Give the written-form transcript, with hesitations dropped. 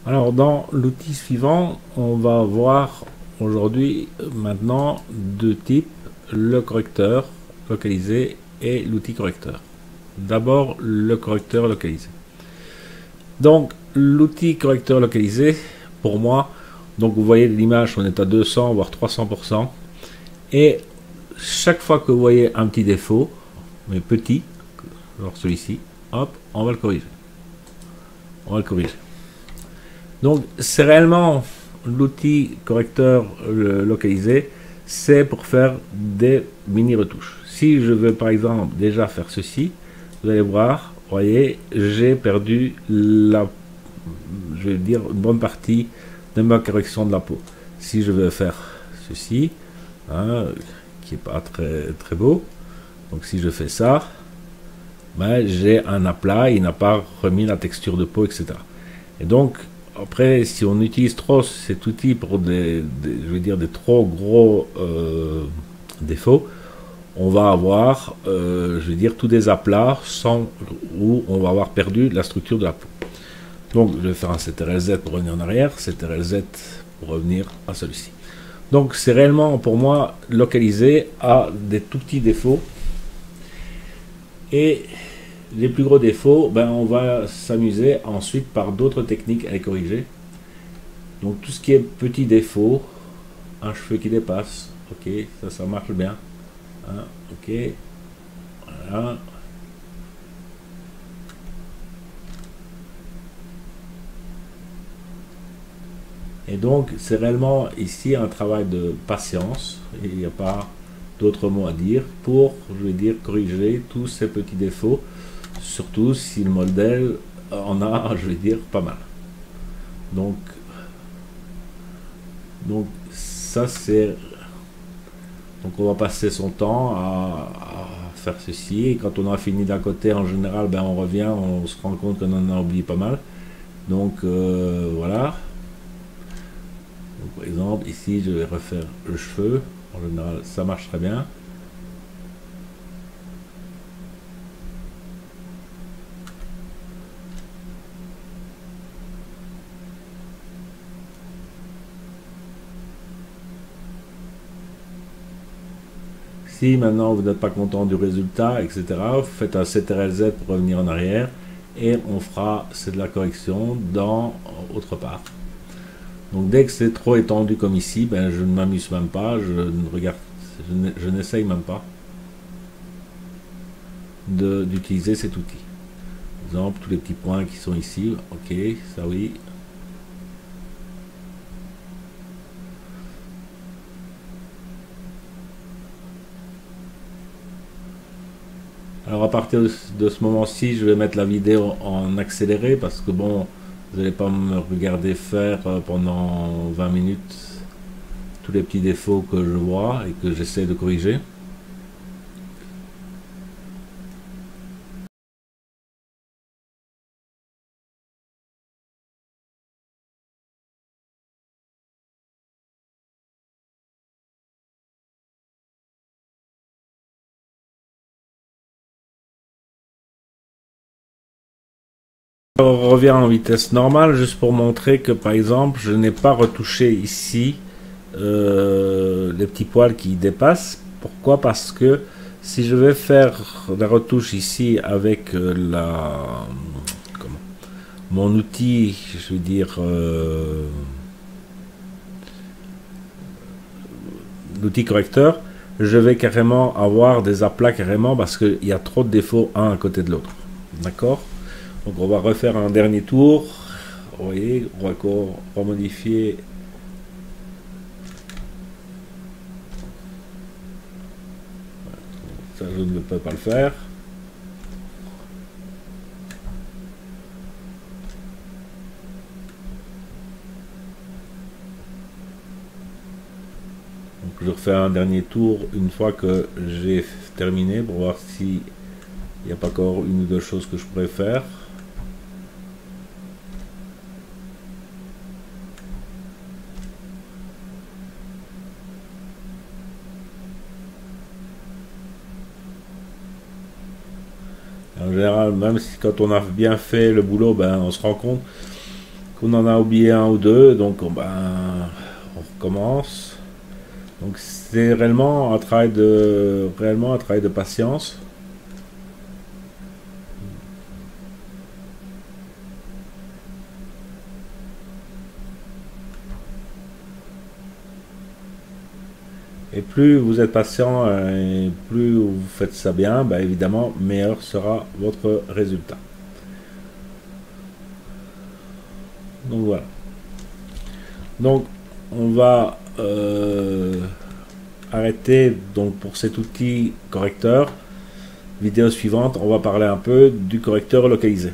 Alors dans l'outil suivant, on va voir aujourd'hui maintenant deux types, le correcteur localisé et l'outil correcteur. D'abord le correcteur localisé. Donc l'outil correcteur localisé, pour moi, donc vous voyez l'image, on est à 200 voire 300%, et chaque fois que vous voyez un petit défaut, mais petit, genre celui-ci, hop, on va le corriger. On va le corriger. Donc c'est réellement l'outil correcteur localisé, c'est pour faire des mini retouches. Si je veux par exemple déjà faire ceci, vous allez voir, voyez, j'ai perdu la, je vais dire, une bonne partie de ma correction de la peau. Si je veux faire ceci, hein, qui est pas très beau, donc si je fais ça, ben, j'ai un aplat, il n'a pas remis la texture de peau, etc. Et donc après, si on utilise trop cet outil pour je veux dire, des trop gros défauts, on va avoir, je veux dire, tous des aplats où on va avoir perdu la structure de la peau. Donc, je vais faire un CTRL-Z pour revenir en arrière, CTRL-Z pour revenir à celui-ci. Donc, c'est réellement, pour moi, localisé à des tout petits défauts. Et les plus gros défauts, ben, on va s'amuser ensuite par d'autres techniques à les corriger. Donc tout ce qui est petits défauts, un cheveu qui dépasse, ok, ça marche bien, hein, ok, voilà. Et donc c'est réellement ici un travail de patience, il n'y a pas d'autres mots à dire, pour, je vais dire, corriger tous ces petits défauts, surtout si le modèle en a, je vais dire, pas mal. Donc ça c'est... Donc on va passer son temps à faire ceci, et quand on a fini d'un côté, en général, ben on revient, on se rend compte qu'on en a oublié pas mal. Donc voilà. Donc, par exemple, ici je vais refaire le cheveu, en général ça marche très bien. Si maintenant vous n'êtes pas content du résultat, etc., vous faites un CTRL-Z pour revenir en arrière et on fera, c'est de la correction dans autre part. Donc dès que c'est trop étendu comme ici, ben, je ne m'amuse même pas, je ne regarde, je n'essaye même pas d'utiliser cet outil. Par exemple, tous les petits points qui sont ici, ok, ça oui. Alors à partir de ce moment-ci, je vais mettre la vidéo en accéléré parce que bon, vous n'allez pas me regarder faire pendant 20 minutes tous les petits défauts que je vois et que j'essaie de corriger. On revient en vitesse normale juste pour montrer que par exemple je n'ai pas retouché ici les petits poils qui dépassent. Pourquoi? Parce que si je vais faire la retouche ici avec mon outil, je veux dire l'outil correcteur, je vais carrément avoir des aplats carrément parce qu'il y a trop de défauts un à côté de l'autre. D'accord? Donc on va refaire un dernier tour. Vous voyez, on va remodifier. Ça, je ne peux pas le faire. Donc je refais un dernier tour une fois que j'ai terminé pour voir s'il n'y a pas encore une ou deux choses que je pourrais faire. En général, même si quand on a bien fait le boulot, ben, on se rend compte qu'on en a oublié un ou deux, donc on recommence. Donc c'est réellement un travail de patience. Et plus vous êtes patient et plus vous faites ça bien, bah évidemment, meilleur sera votre résultat. Donc voilà. Donc on va arrêter donc pour cet outil correcteur. Vidéo suivante, on va parler un peu du correcteur localisé.